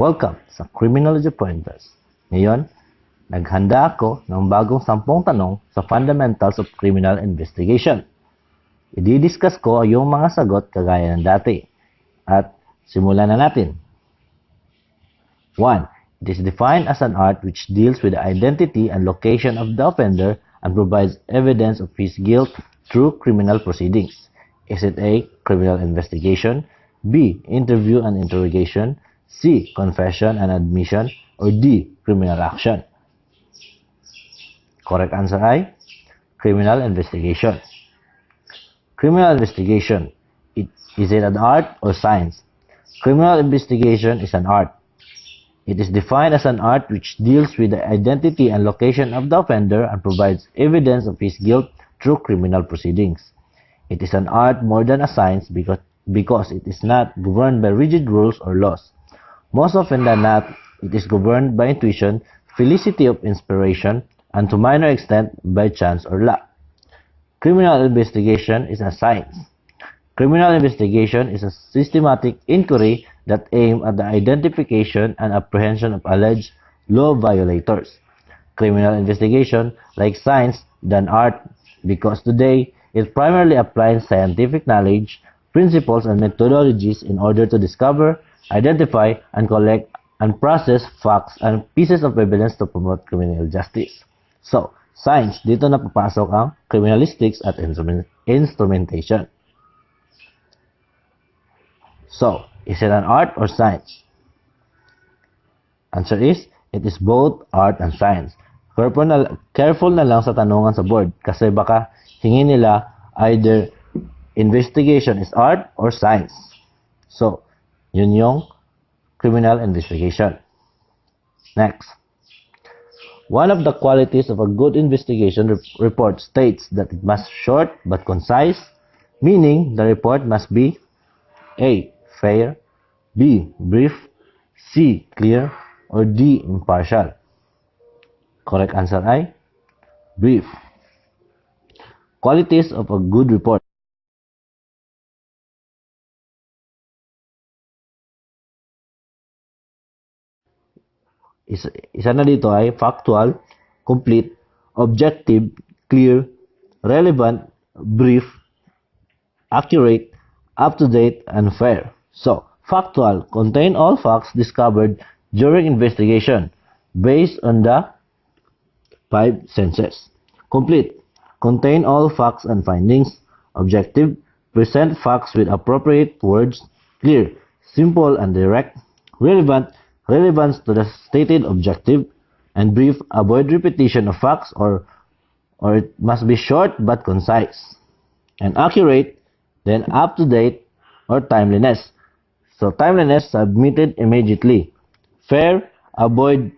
Welcome sa Criminalistics. Ngayon, naghanda ako ng bagong 10 tanong sa fundamentals of criminal investigation. I-discuss ko yung mga sagot kagaya ng dati. At simulan na natin. 1. It is defined as an art which deals with the identity and location of the offender and provides evidence of his guilt through criminal proceedings. Is it A. Criminal investigation, B. Interview and interrogation, C. Confession and admission, or D. Criminal action? Correct answer ay criminal investigation. Criminal investigation. Is it an art or science? Criminal investigation is an art. It is defined as an art which deals with the identity and location of the offender and provides evidence of his guilt through criminal proceedings. It is an art more than a science because it is not governed by rigid rules or laws. Most often than not, it is governed by intuition, felicity of inspiration, and to minor extent by chance or luck. Criminal investigation is a science. Criminal investigation is a systematic inquiry that aims at the identification and apprehension of alleged law violators. Criminal investigation, like science, than art, because today it primarily applies scientific knowledge, principles, and methodologies in order to discover, identify, and collect and process facts and pieces of evidence to promote criminal justice. So, science, dito na papasok ang criminalistics at instrumentation. So, is it an art or science? Answer is, it is both art and science. Careful na lang sa tanungan sa board kasi baka hingin nila either investigation is art or science. So, yun yung criminal investigation. Next. One of the qualities of a good investigation report states that it must be short but concise, meaning the report must be A. Fair, B. Brief, C. Clear, or D. Impartial. Correct answer ay brief. Qualities of a good report. Isa na dito ay factual, complete, objective, clear, relevant, brief, accurate, up-to-date, and fair. So, factual, contain all facts discovered during investigation based on the 5 senses. Complete, contain all facts and findings. Objective, present facts with appropriate words. Clear, simple and direct. Relevant, relevance to the stated objective. And brief, avoid repetition of facts or it must be short but concise. And accurate, then up-to-date or timeliness. So, timeliness, submitted immediately. Fair, avoid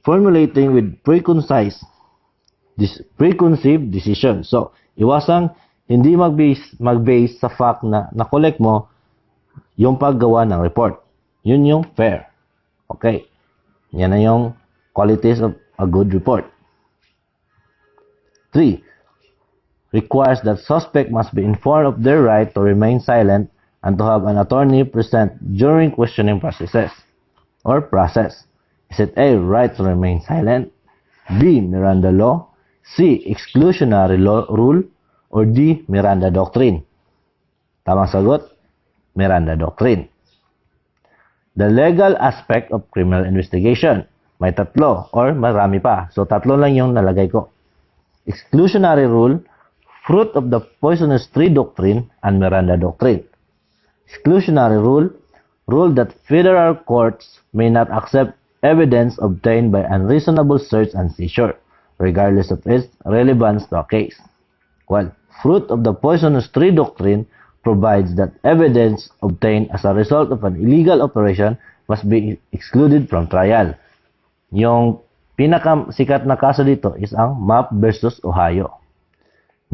formulating with preconceived decision. So, iwasang hindi mag-base sa fact na na-collect mo yung paggawa ng report. Yun yung fair. Okay. Yan na yung qualities of a good report. 3. Requires that suspect must be informed of their right to remain silent and to have an attorney present during questioning process. Is it A. Right to remain silent, B. Miranda law, C. Exclusionary rule, or D. Miranda doctrine? Tamang sagot, Miranda doctrine. The legal aspect of criminal investigation. May 3 or marami pa. So 3 lang yung nalagay ko. Exclusionary rule, fruit of the poisonous tree doctrine, and Miranda doctrine. Exclusionary rule, rule that federal courts may not accept evidence obtained by unreasonable search and seizure, regardless of its relevance to a case. Well, fruit of the poisonous tree doctrine provides that evidence obtained as a result of an illegal operation must be excluded from trial. Yung pinakasikat na kaso dito is ang Mapp versus Ohio.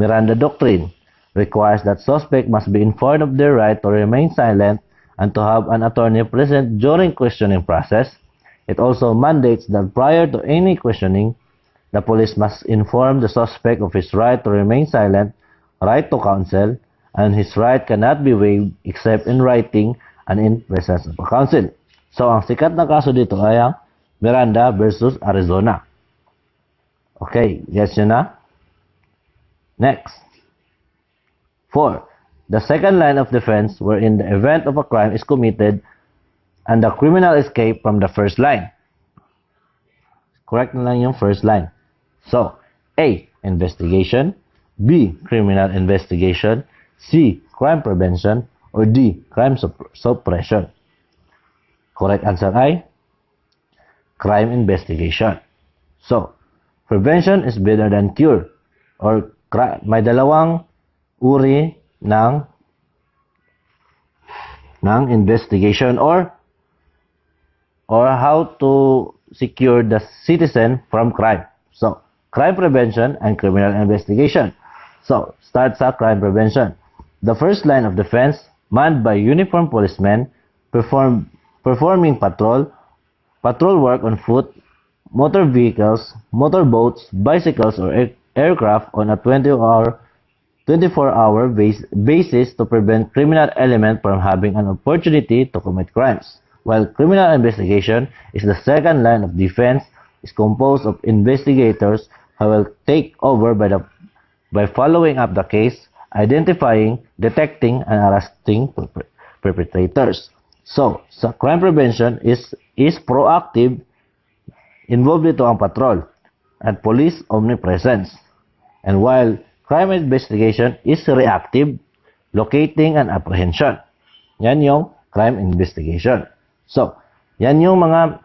Miranda doctrine requires that suspect must be informed of their right to remain silent and to have an attorney present during questioning process. It also mandates that prior to any questioning, the police must inform the suspect of his right to remain silent, right to counsel, and his right cannot be waived except in writing and in presence of a counsel. So, ang sikat na kaso dito ay ang Miranda versus Arizona. Okay, yes nyo na? Next. 4. The second line of defense wherein the event of a crime is committed and the criminal escape from the first line. Correct na lang yung first line. So, A. Investigation. B. Criminal investigation. C. Crime prevention. Or D. Crime suppression. Correct answer ay crime investigation. So, prevention is better than cure. Or may dalawang uri ng investigation or how to secure the citizen from crime. So, crime prevention and criminal investigation. So, start sa crime prevention. The first line of defense, manned by uniformed policemen, performing patrol work on foot, motor vehicles, motorboats, bicycles, or aircraft on a 24-hour basis to prevent criminal element from having an opportunity to commit crimes. While criminal investigation is the second line of defense, is composed of investigators who will take over by following up the case, identifying, detecting, and arresting perpetrators. So, sa crime prevention is proactive, involved dito ang patrol at police omnipresence. And while crime investigation is reactive, locating and apprehension. Yan yung crime investigation. So, yan yung mga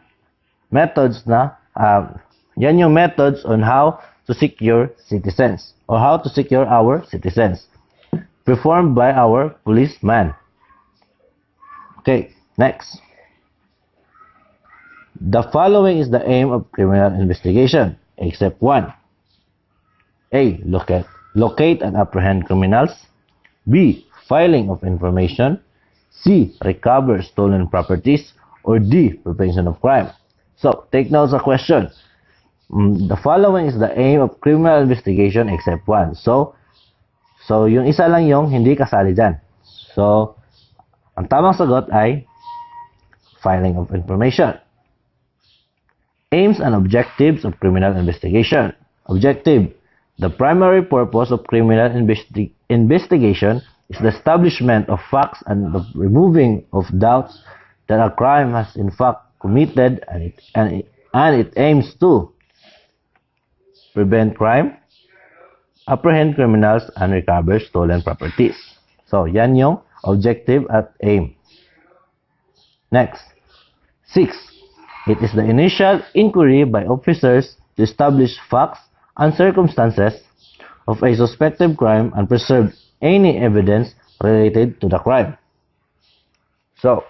methods yan yung methods on how to secure citizens or how to secure our citizens performed by our policeman. Okay, next. The following is the aim of criminal investigation, except one. A. Locate and apprehend criminals. B. Filing of information. C. Recover stolen properties. Or D. Prevention of crime. So, take notes of the question. The following is the aim of criminal investigation except one. So yung isa lang yung hindi kasali dyan. So, ang tamang sagot ay filing of information. Aims and objectives of criminal investigation. Objective. The primary purpose of criminal investigation is the establishment of facts and the removing of doubts that a crime has in fact committed, and it aims to prevent crime, apprehend criminals, and recover stolen properties. So, yan yung objective at aim. Next. 6. It is the initial inquiry by officers to establish facts and circumstances of a suspected crime and preserve any evidence related to the crime. So,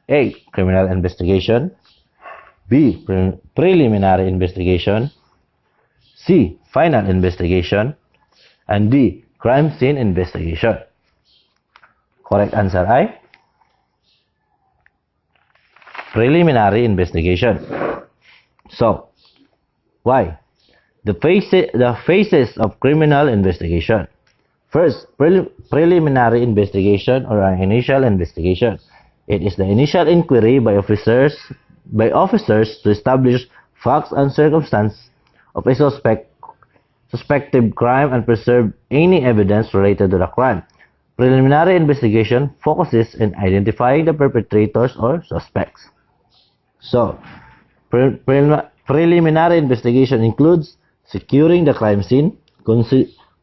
A. Criminal investigation. B. Preliminary investigation. C. Final investigation. And D. Crime scene investigation. Correct answer ay preliminary investigation. So, why? The phases of criminal investigation. First, preliminary investigation or an initial investigation. It is the initial inquiry by officers to establish facts and circumstances of a suspected crime and preserve any evidence related to the crime. Preliminary investigation focuses in identifying the perpetrators or suspects. So, preliminary investigation includes securing the crime scene,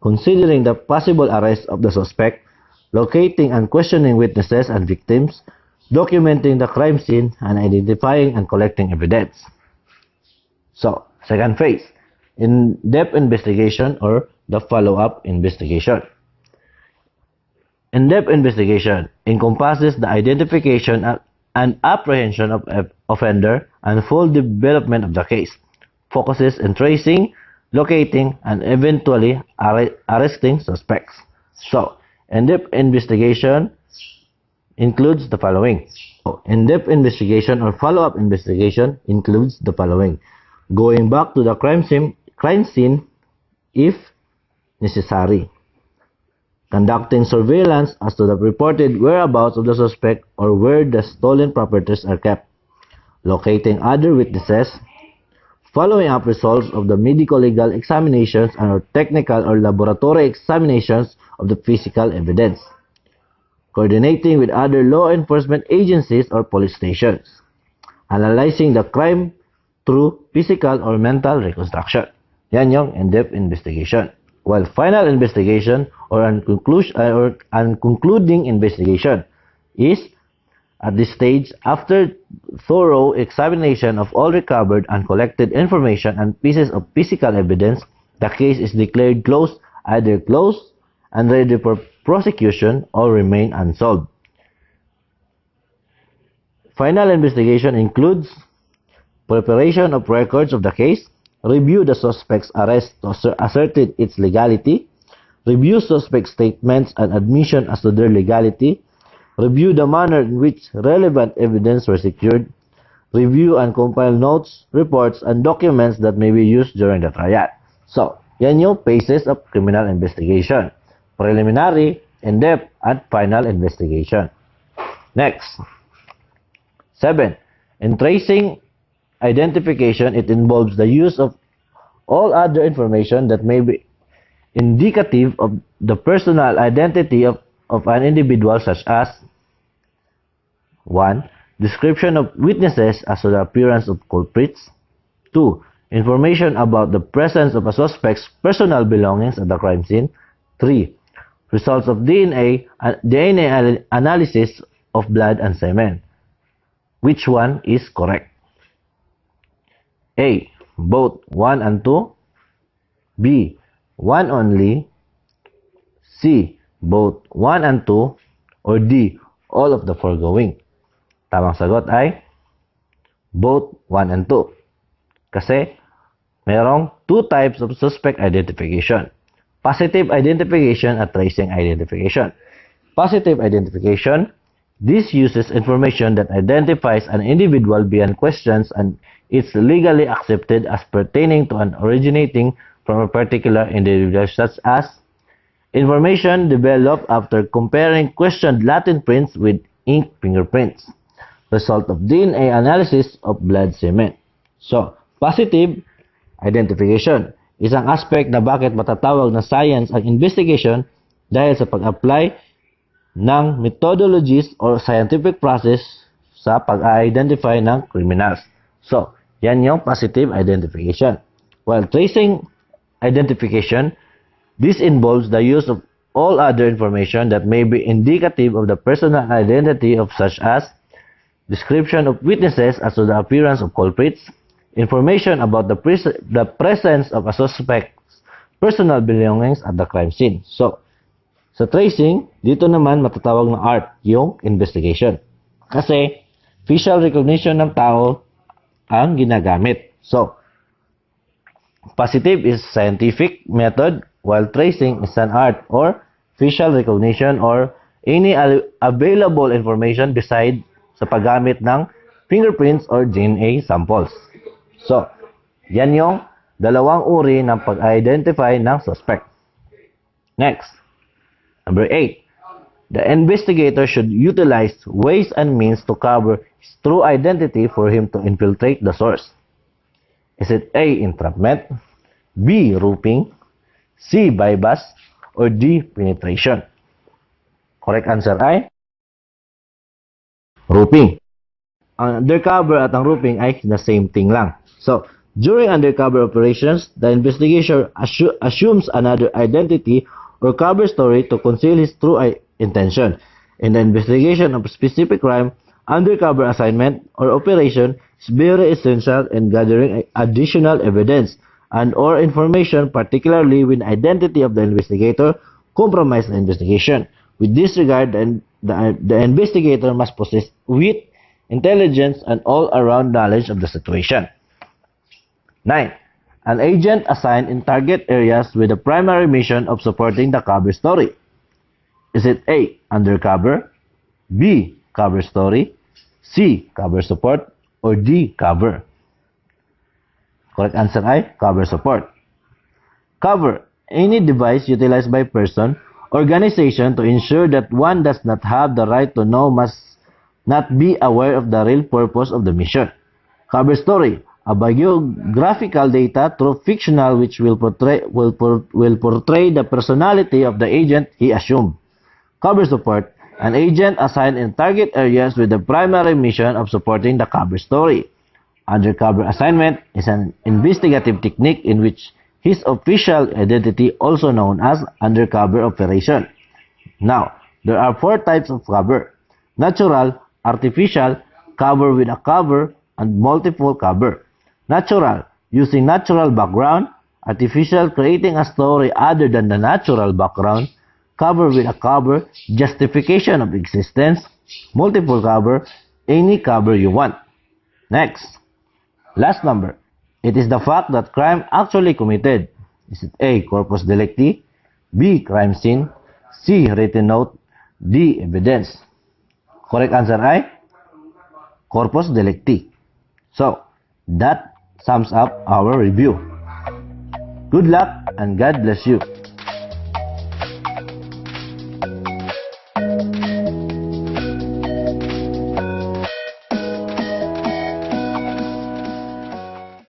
considering the possible arrest of the suspect, locating and questioning witnesses and victims, documenting the crime scene, and identifying and collecting evidence. So, second phase, in-depth investigation or the follow-up investigation. In-depth investigation encompasses the identification and apprehension of offender and full development of the case, focuses in tracing, locating, and eventually arresting suspects. So, in-depth investigation includes the following. In-depth investigation or follow-up investigation includes the following. Going back to the crime scene if necessary. conducting surveillance as to the reported whereabouts of the suspect or where the stolen properties are kept, locating other witnesses, following up results of the medico-legal examinations and or technical or laboratory examinations of the physical evidence, coordinating with other law enforcement agencies or police stations, analyzing the crime through physical or mental reconstruction. Yan yung in-depth investigation. While final investigation or concluding investigation is at this stage after thorough examination of all recovered and collected information and pieces of physical evidence, the case is declared closed, either closed and ready for prosecution or remain unsolved. Final investigation includes preparation of records of the case, review the suspect's arrest to ascertain its legality, review suspect statements and admission as to their legality, review the manner in which relevant evidence were secured, review and compile notes, reports, and documents that may be used during the trial. So, yan yung phases of criminal investigation: preliminary, in-depth, at final investigation. Next. 7. In tracing identification, it involves the use of all other information that may be indicative of the personal identity of an individual, such as 1. Description of witnesses as to the appearance of culprits. 2. Information about the presence of a suspect's personal belongings at the crime scene. 3. Results of DNA analysis of blood and semen. Which one is correct? A. Both 1 and 2. B. 1 only. C. Both 1 and 2. Or D. All of the foregoing. Tamang sagot ay both 1 and 2. Kasi mayroong 2 types of suspect identification: positive identification at tracing identification. Positive identification, this uses information that identifies an individual beyond questions and is legally accepted as pertaining to and originating from a particular individual, such as information developed after comparing questioned Latin prints with ink fingerprints, result of DNA analysis of blood semen. So, positive identification, isang aspect na bakit matatawag na science ang investigation dahil sa pag-apply ng methodologies or scientific process sa pag-identify ng criminals. So, yan yung positive identification. While tracing identification, this involves the use of all other information that may be indicative of the personal identity of, such as description of witnesses as to the appearance of culprits, information about the presence of a suspect's personal belongings at the crime scene. So, sa tracing, dito naman matatawag na art yung investigation. Kasi, facial recognition ng tao ang ginagamit. So, positive is scientific method, while tracing is an art or facial recognition or any available information beside sa paggamit ng fingerprints or DNA samples. So, yan yung dalawang uri ng pag-identify ng suspect. Next, number 8. The investigator should utilize ways and means to cover his true identity for him to infiltrate the source. Is it A. Entrapment, B. Roping, C. Bypass, or D. Penetration? Correct answer ay roping. Ang undercover at ang roping ay the same thing lang. So, during undercover operations, the investigator assumes another identity or cover story to conceal his true intention. In the investigation of a specific crime, undercover assignment or operation is very essential in gathering additional evidence and or information, particularly when identity of the investigator compromise the investigation. With this regard, the investigator must possess wit, intelligence, and all-around knowledge of the situation. 9. An agent assigned in target areas with the primary mission of supporting the cover story. Is it A. Undercover, B. Cover story, C. Cover support, or D. Cover? Correct answer ay cover support. Cover, any device utilized by person organization to ensure that one does not have the right to know must not be aware of the real purpose of the mission. Cover story, a biographical data through fictional which will portray the personality of the agent he assumed. Cover support, an agent assigned in target areas with the primary mission of supporting the cover story. Undercover assignment is an investigative technique in which his official identity, also known as undercover operation. Now, there are 4 types of cover: natural, artificial, cover with a cover, and multiple cover. Natural, using natural background; artificial, creating a story other than the natural background; cover with a cover, justification of existence; multiple cover, any cover you want. Next, last number. It is the fact that crime actually committed. Is it A, corpus delicti; B, crime scene; C, written note; D, evidence? Correct answer ay corpus delicti. So, that sums up our review. Good luck and God bless you.